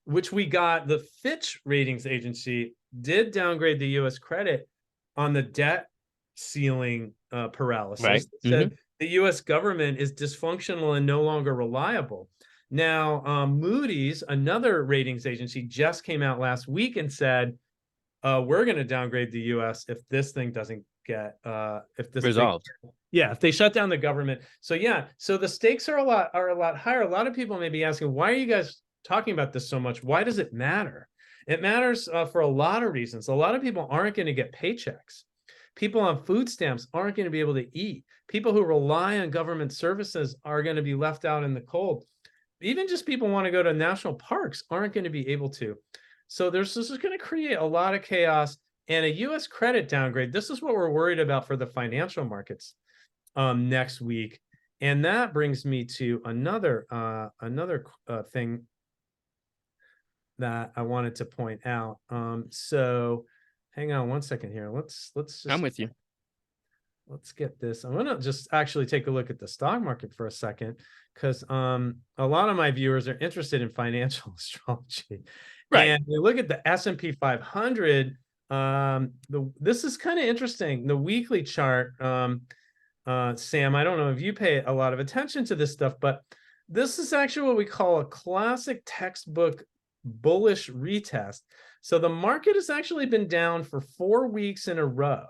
which we got, the Fitch ratings agency did downgrade the U.S. credit on the debt ceiling paralysis. Right. Said the U.S. government is dysfunctional and no longer reliable. Now, Moody's, another ratings agency, just came out last week and said, we're going to downgrade the U.S. if this thing doesn't get resolved. If they shut down the government. So the stakes are a lot higher. A lot of people may be asking, why are you guys talking about this so much? Why does it matter? It matters for a lot of reasons. A lot of people aren't going to get paychecks. People on food stamps aren't going to be able to eat. People who rely on government services are going to be left out in the cold. Even just people want to go to national parks aren't going to be able to. So this is going to create a lot of chaos and a U.S. credit downgrade. This is what we're worried about for the financial markets next week. And that brings me to another thing that I wanted to point out. So hang on one second here. Let's I'm just with you. let's get this. I'm gonna just actually take a look at the stock market for a second, because a lot of my viewers are interested in financial astrology. Right. And we look at the S&P 500. This is kind of interesting. The weekly chart, Sam, I don't know if you pay a lot of attention to this stuff, but this is actually what we call a classic textbook bullish retest. So the market has actually been down for 4 weeks in a row.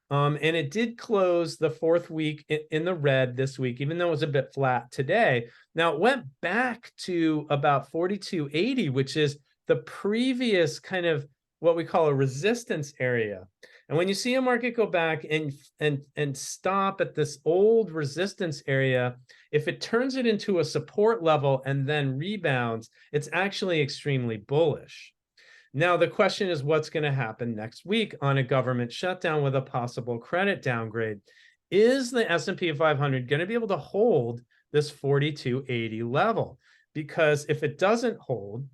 And it did close the fourth week in the red this week, even though it was a bit flat today. Now it went back to about 4280, which is the previous kind of what we call a resistance area. And when you see a market go back and stop at this old resistance area, if it turns it into a support level and then rebounds, it's actually extremely bullish. Now, the question is what's going to happen next week on a government shutdown with a possible credit downgrade? Is the S&P 500 going to be able to hold this 4280 level? Because if it doesn't hold,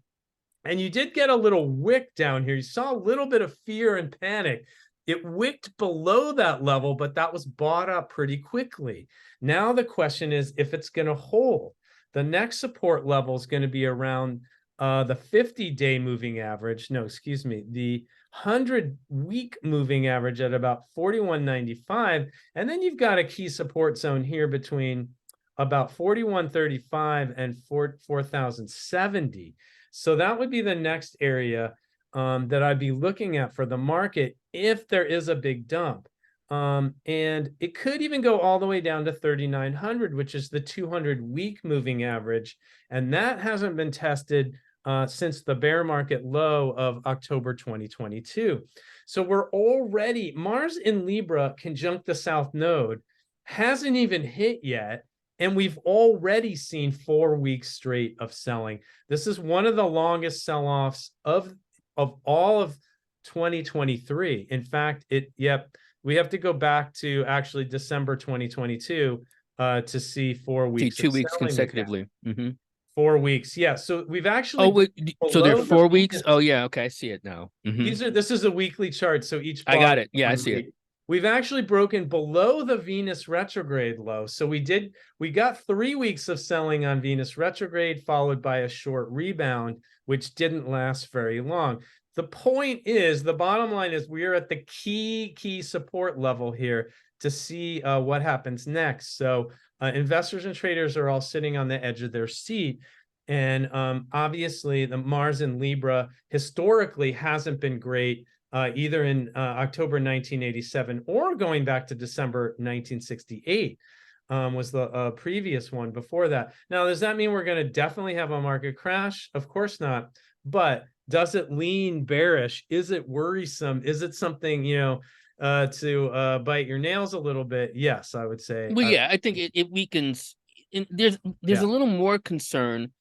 and you did get a little wick down here, you saw a little bit of fear and panic. It wicked below that level, but that was bought up pretty quickly. Now the question is if it's going to hold. The next support level is going to be around the 50-day moving average. No, excuse me, the 100-week moving average at about 41.95. And then you've got a key support zone here between about 41.35 and 4,070. So that would be the next area that I'd be looking at for the market if there is a big dump. And it could even go all the way down to 3,900, which is the 200-week moving average. And that hasn't been tested since the bear market low of October 2022. So we're already, Mars in Libra conjunct the South Node hasn't even hit yet. And we've already seen 4 weeks straight of selling. This is one of the longest sell-offs of all of 2023. In fact, we have to go back to actually December 2022 to see 4 weeks. 2 weeks consecutively. 4 weeks, yeah. So we've actually. Oh, wait, so they're 4 weeks. Venus. Oh, yeah. Okay, I see it now. This is a weekly chart, so each. I got it. Yeah, I see it. We've actually broken below the Venus retrograde low. So we got 3 weeks of selling on Venus retrograde, followed by a short rebound, which didn't last very long. The point is, the bottom line is we are at the key support level here to see what happens next. So investors and traders are all sitting on the edge of their seat. And obviously the Mars in Libra historically hasn't been great. Either in October 1987 or going back to December 1968 was the previous one before that. Now, does that mean we're going to definitely have a market crash? Of course not. But does it lean bearish? Is it worrisome? Is it something, to bite your nails a little bit? Yes, I would say. Well, yeah, I think it weakens. There's a little more concern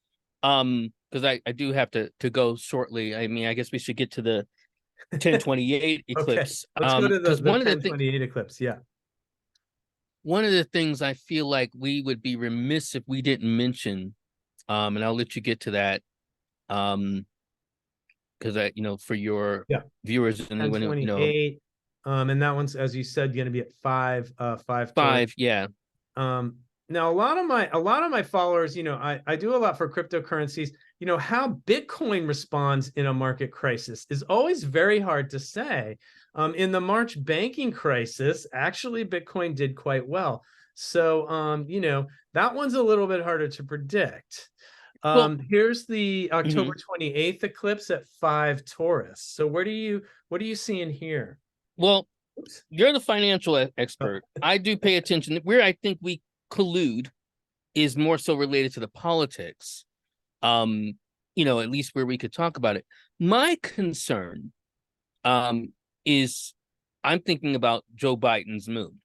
because I do have to go shortly. I mean, I guess we should get to the 1028 eclipse. Okay. Let's go to the 1028 eclipse. Yeah. One of the things I feel like we would be remiss if we didn't mention, and I'll let you get to that, because for your viewers and anyone and that one's, as you said, going to be at 5. Yeah. Now a lot of my followers, I do a lot for cryptocurrencies. How Bitcoin responds in a market crisis is always very hard to say. In the March banking crisis, actually Bitcoin did quite well. So that one's a little bit harder to predict. Here's the October 28th eclipse at 5 Taurus. So what are you seeing here? Well, you're the financial expert. I do pay attention. Where I think we collude is more so related to the politics. At least where we could talk about it. My concern is I'm thinking about Joe Biden's moon.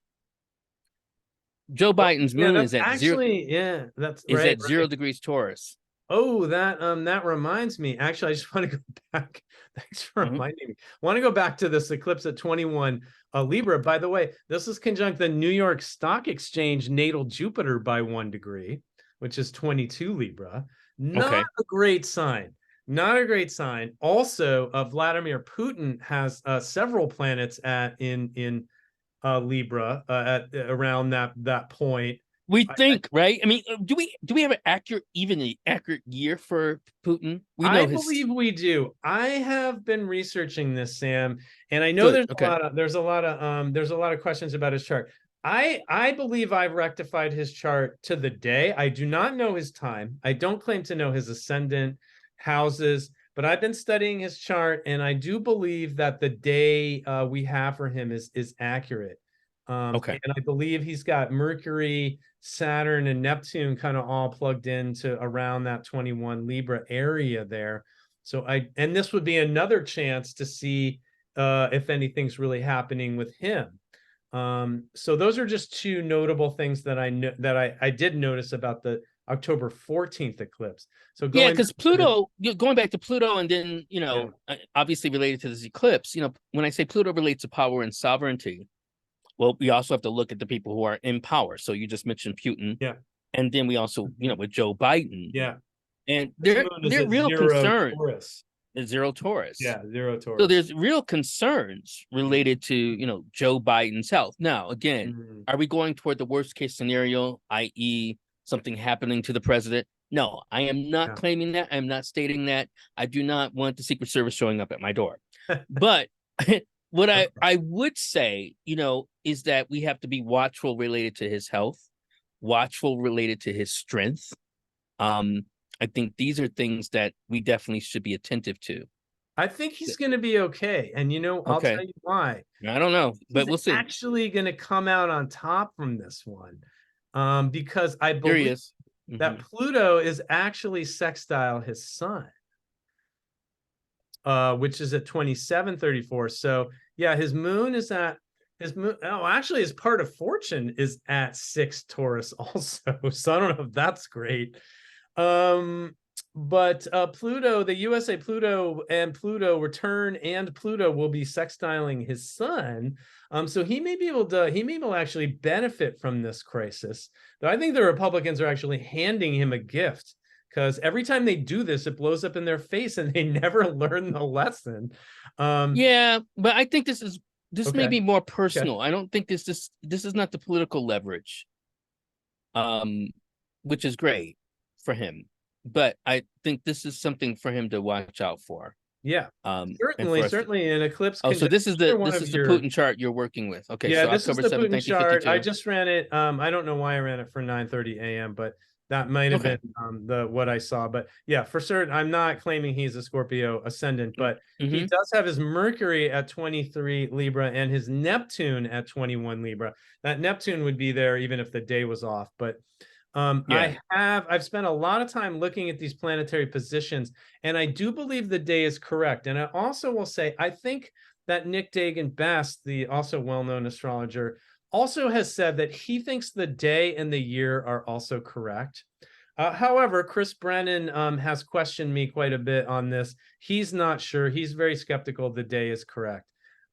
Joe Biden's moon is at actually, 0. That's is right, at 0 degrees Taurus. Oh, that reminds me. Actually, I just want to go back. Thanks for reminding me. I want to go back to this eclipse at 21 Libra. By the way, this is conjunct the New York Stock Exchange natal Jupiter by 1 degree, which is 22 Libra. Not a great sign. Not a great sign. Also, Vladimir Putin has several planets in Libra at around that point. We I think, right? I mean, do we have an accurate year for Putin? We I know his believe we do. I have been researching this, Sam, and I know good. Okay. there's a lot of questions about his chart. I believe I've rectified his chart to the day. I do not know his time. I don't claim to know his ascendant houses, but I've been studying his chart, and I do believe that the day we have for him is accurate. Okay. And I believe he's got Mercury, Saturn, and Neptune kind of all plugged into around that 21 Libra area there. So and this would be another chance to see if anything's really happening with him. So those are just two notable things that I know that I did notice about the October 14th eclipse. So Yeah, going because going back to Pluto, and then yeah, obviously related to this eclipse. When I say Pluto relates to power and sovereignty, well, we also have to look at the people who are in power. So you just mentioned Putin, yeah, and then we also, with Joe Biden, yeah. and This they're moon is they're at real zero concern Taurus. zero Taurus. Yeah, zero So Taurus. there's real concerns related to, Joe Biden's health. Now, again, Mhm. are we going toward the worst case scenario, i.e., something happening to the president? No, I am not Yeah. claiming that. I'm not stating that. I do not want the Secret Service showing up at my door. But what I would say, is that we have to be watchful related to his health, watchful related to his strength. I think these are things that we definitely should be attentive to. I think he's going to be okay. And I'll Okay. tell you why. I don't know, but He's we'll see. actually going to come out on top from this one. Because I There he believe is. that Mhm. Pluto is actually sextile his sun, which is at 2734. So yeah, his moon. Oh, actually, his part of fortune is at 6 Taurus also. So I don't know if that's great. Um, but Pluto, the USA Pluto and Pluto return, and Pluto will be sextiling his sun. So he may be able to actually benefit from this crisis. Though I think the Republicans are actually handing him a gift, because every time they do this, it blows up in their face and they never learn the lesson. Um, Yeah, but I think this may okay, be more okay. personal. I don't think this is not the political leverage, um, which is great for him. But I think this is something for him to watch out for. Yeah, And for certainly, us to. certainly an eclipse Oh, so conjunction. One this of is the your Putin chart you're working with. Okay, Yeah, so this is October the 7th, Putin chart. I 1952. just ran it. I don't know why I ran it for 9:30 a.m., but that might have Okay. been the what I saw. But yeah, for certain, I'm not claiming he's a Scorpio ascendant, but he Mm-hmm. does have his Mercury at 23 Libra and his Neptune at 21 Libra. That Neptune would be there even if the day was off. But Yeah. I've spent a lot of time looking at these planetary positions, and I do believe the day is correct. And I also will say, I think that Nick Dagan Best, the also well-known astrologer, also has said that he thinks the day and the year are also correct. However, Chris Brennan has questioned me quite a bit on this. He's not sure. He's very skeptical the day is correct.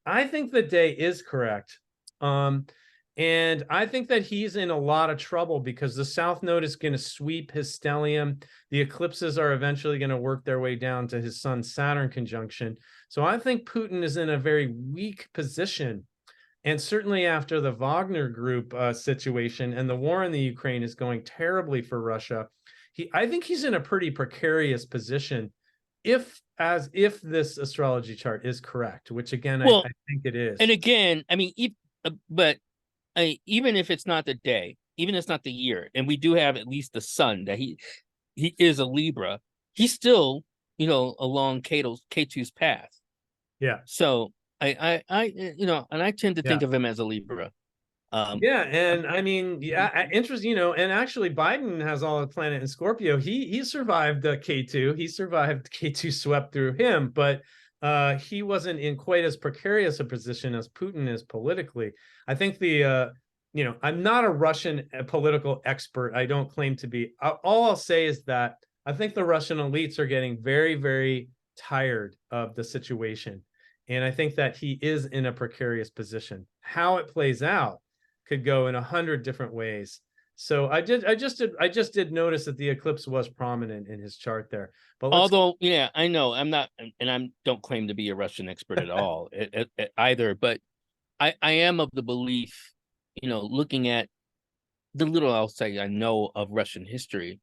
I think the day is correct. Um, and I think that he's in a lot of trouble because the South Node is going to sweep his stellium. The eclipses are eventually going to work their way down to his Sun Saturn conjunction. So I think Putin is in a very weak position. And certainly after the Wagner Group situation and the war in the Ukraine is going terribly for Russia, I think he's in a pretty precarious position if this astrology chart is correct, which again I Well, think it and is. again, I mean, but even if it's not the day, even if it's not the year, and we do have at least the sun that he is a Libra, he's still, along K2's path. Yeah. So and I tend to Yeah. think of him as a Libra. Yeah, and I mean, yeah, interesting, and actually Biden has all the planet in Scorpio. He survived K2. He survived K2 swept through him, but he wasn't in quite as precarious a position as Putin is politically. I think I'm not a Russian political expert. I don't claim to be. All I'll say is that I think the Russian elites are getting very, very tired of the situation. And I think that he is in a precarious position. How it plays out could go in 100 different ways. So I just did notice that the eclipse was prominent in his chart there. But let's Although, yeah, I know I'm not, and I don't claim to be a Russian expert at all either, but I am of the belief, looking at the little I'll say I know of Russian history,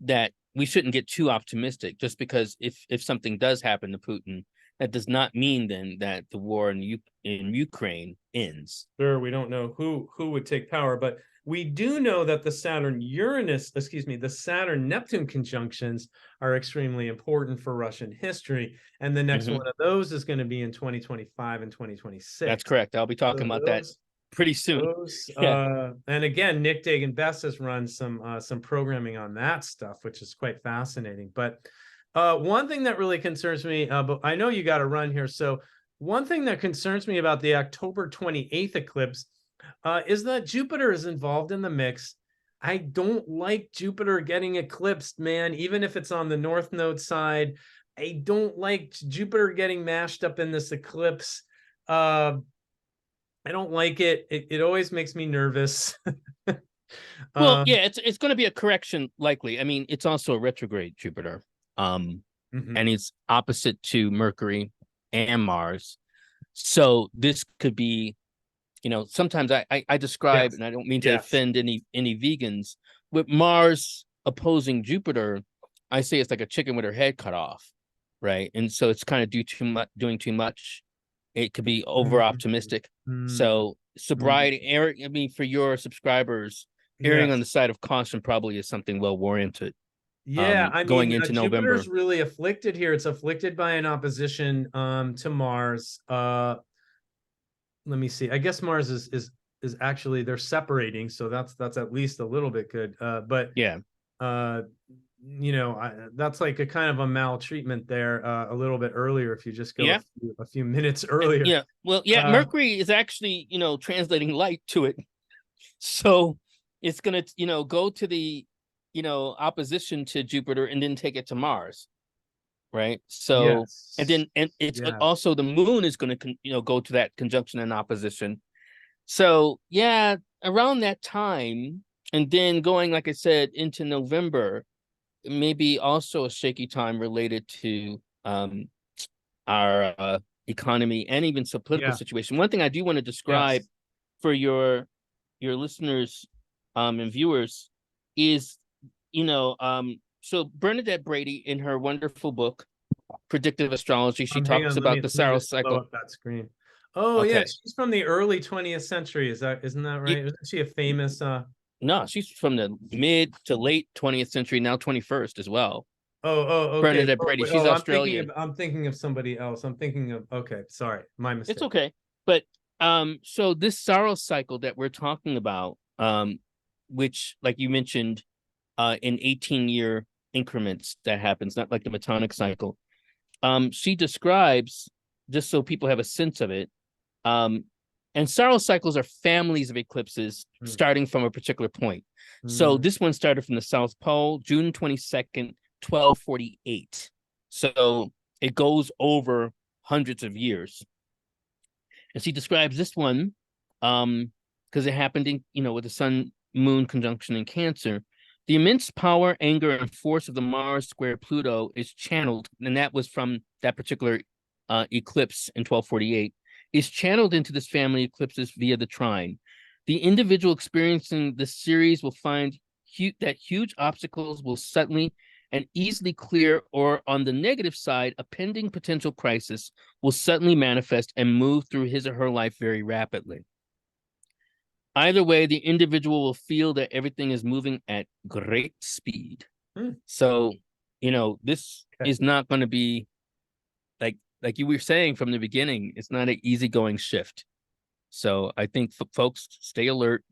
that we shouldn't get too optimistic just because if something does happen to Putin, that does not mean then that the war in Ukraine ends. sure, we don't know who would take power, but we do know that the Saturn Neptune conjunctions are extremely important for Russian history, and the next Mhm. one of those is going to be in 2025 and That's 2026. correct. I'll be talking So about that pretty soon. those Yeah. and again, Nick Dagan Best has run some programming on that stuff, which is quite fascinating. But one thing that really concerns me, but I know you got to run here, so one thing that concerns me about the October 28th eclipse is that Jupiter is involved in the mix. I don't like Jupiter getting eclipsed, man, even if it's on the North Node side. I don't like Jupiter getting mashed up in this eclipse. I don't like it. It always makes me nervous. Well, um, yeah, it's going to be a correction likely. I mean, it's also a retrograde Jupiter. mhm. And it's opposite to Mercury and Mars. So this could be, sometimes I describe, Yes, and I don't mean to yes, offend any vegans, with Mars opposing Jupiter, I say it's like a chicken with her head cut off, right? And so it's kind of doing too much. It could be over mm, optimistic. mm, So mm. sobriety, Eric, I mean, for your subscribers, erring on Yes. the side of caution probably is something well warranted. Yeah, I Going mean, into Jupiter's November. really afflicted here. It's afflicted by an opposition to Mars. Let me see. I guess Mars is actually they're separating, so that's at least a little bit good. But Yeah. uh, that's like a kind of a maltreatment there a little bit earlier if you just go Yeah. a few minutes earlier. Yeah. Well, yeah, Uh, Mercury is actually, translating light to it. So it's gonna, go to the, opposition to Jupiter and then take it to Mars, right? So yes, and it's yes, also the moon is gonna go to that conjunction and opposition. So yeah, around that time, and then going, like I said, into November, maybe also a shaky time related to our economy and even some political yeah, situation. One thing I do want to describe yes. for your listeners and viewers is, so Bernadette Brady in her wonderful book Predictive Astrology, she Hang talks on. Let about me the let me Saros just blow cycle. up that screen. Oh yeah, Okay. she's from the early 20th century. Isn't that Yeah, right? Isn't she a famous? no, she's from the mid to late 20th century, now 21st as well. Okay. Bernadette Oh, Brady, wait, she's Australian. I'm thinking of somebody else. I'm thinking of. Okay, sorry, my It's mistake. okay. But so this Saros cycle that we're talking about, which like you mentioned, in 18-year increments that happens, not like the Metonic cycle. She describes, just so people have a sense of it, and Saros cycles are families of eclipses Hmm, starting from a particular point. So hmm. this one started from the South Pole, June 22nd, 1248. So it goes over hundreds of years. And she describes this one because it happened in, with the sun moon conjunction in Cancer. The immense power, anger, and force of the Mars square Pluto is channeled, and that was from that particular eclipse in 1248, is channeled into this family eclipses via the trine. The individual experiencing this series will find that huge obstacles will suddenly and easily clear, or on the negative side, a pending potential crisis will suddenly manifest and move through his or her life very rapidly. Either way, the individual will feel that everything is moving at great speed. Hmm, So, this okay. is not going to be like you were saying from the beginning, it's not an easygoing shift. So I think folks stay alert.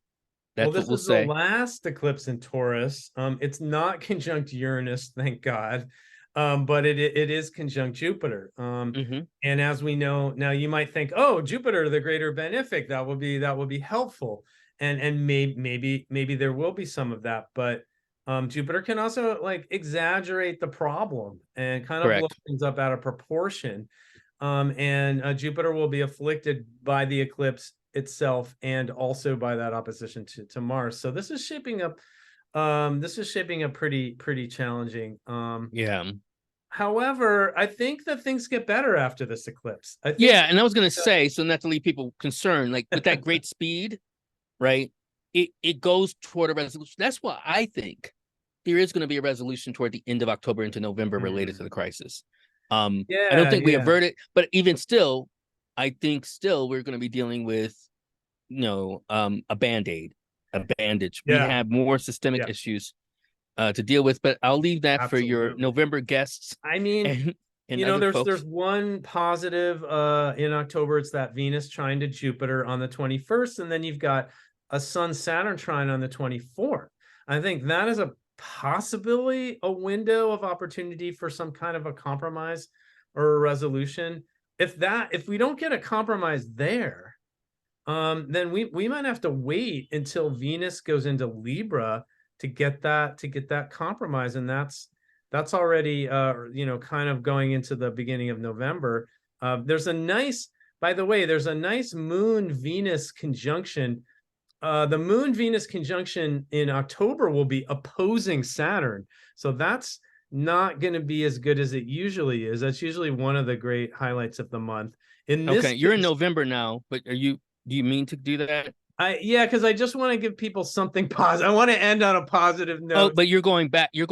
Well, That's what this we'll is the say. last eclipse in Taurus. It's not conjunct Uranus, thank God. But it is conjunct Jupiter. Mm-hmm. And as we know, now you might think, oh, Jupiter, the greater benefic, that would be helpful. And maybe there will be some of that, but Jupiter can also like exaggerate the problem and kind of blow Correct. things up out of proportion. And Jupiter will be afflicted by the eclipse itself and also by that opposition to Mars. So this is shaping up pretty challenging. Yeah. However, I think that things get better after this eclipse. I think Yeah, and I was gonna say, so not to leave people concerned, like with that great speed, right? It goes toward a resolution. That's why I think there is going to be a resolution toward the end of October into November related to the crisis. I don't think we avert it, but even still, I think still we're going to be dealing with, a band-aid, a bandage. We have more systemic issues to deal with, but I'll leave that for your November guests. I mean, and there's one positive in October. It's that Venus trine to Jupiter on the 21st, and then you've got a Sun Saturn trine on the 24th. I think that is a possibility, a window of opportunity for some kind of a compromise or a resolution. If we don't get a compromise there, then we might have to wait until Venus goes into Libra to get that compromise, and that's already kind of going into the beginning of November. There's a nice Moon Venus conjunction. The Moon Venus conjunction in October will be opposing Saturn, so that's not going to be as good as it usually is. That's usually one of the great highlights of the month. You're in November now, but do you mean to do that? Because I just want to give people something positive. I want to end on a positive note. Oh, but you're going back. You're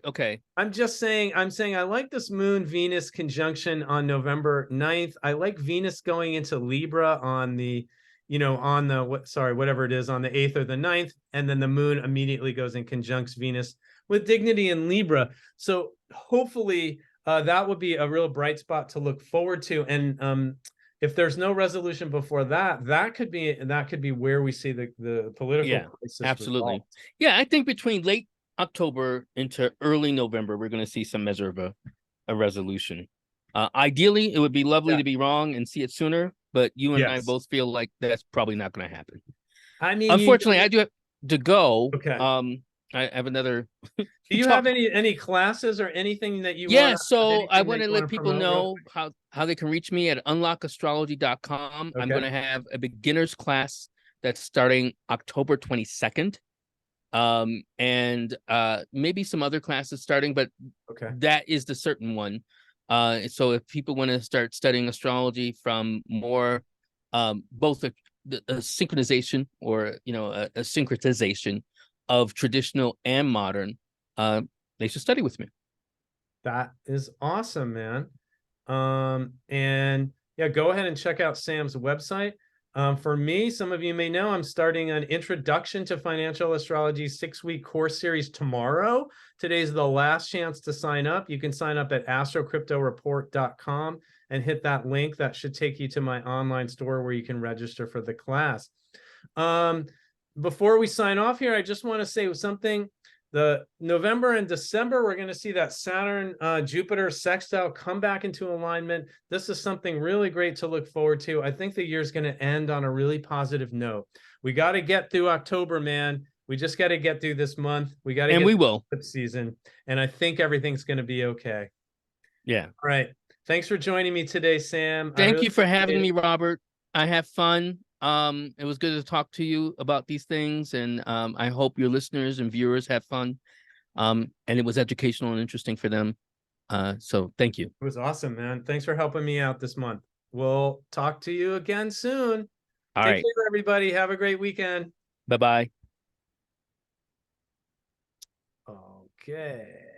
okay. I'm saying I like this Moon Venus conjunction on November 9th. I like Venus going into Libra on the, whatever it is, on the 8th or the 9th. And then the moon immediately goes and conjuncts Venus with dignity in Libra. So hopefully that would be a real bright spot to look forward to. And if there's no resolution before that, that could be where we see the political crisis. Absolutely. Resolved. Yeah, I think between late October into early November, we're going to see some measure of a resolution. Ideally, it would be lovely to be wrong and see it sooner, but you and I both feel like that's probably not going to happen. I mean, unfortunately, I do have to go. Okay. I have another. Do you have any classes or anything that you so I want to let people know how they can reach me at unlockastrology.com. I'm going to have a beginner's class that's starting October 22nd. And maybe some other classes starting, but that is the certain one. So if people want to start studying astrology from more both a synchronization or a syncretization of traditional and modern, they should study with me. That is awesome, man. And yeah, go ahead and check out Sam's website. For me, some of you may know I'm starting an Introduction to Financial Astrology 6-week course series tomorrow. Today's the last chance to sign up. You can sign up at astrocryptoreport.com and hit that link. That should take you to my online store where you can register for the class. Before we sign off here, I just want to say something. The November and December, we're going to see that Saturn Jupiter sextile come back into alignment. This is something really great to look forward to. I think the year's going to end on a really positive note. We got to get through October, man. We just got to get through this month. We got to get through the season, and I think everything's going to be okay. Yeah. All right. Thanks for joining me today, Sam. Thank you for having me, Robert. I have fun. It was good to talk to you about these things, and I hope your listeners and viewers have fun. And it was educational and interesting for them. So thank you. It was awesome, man. Thanks for helping me out this month. We'll talk to you again soon. Take care, everybody. Have a great weekend. Bye-bye. Okay.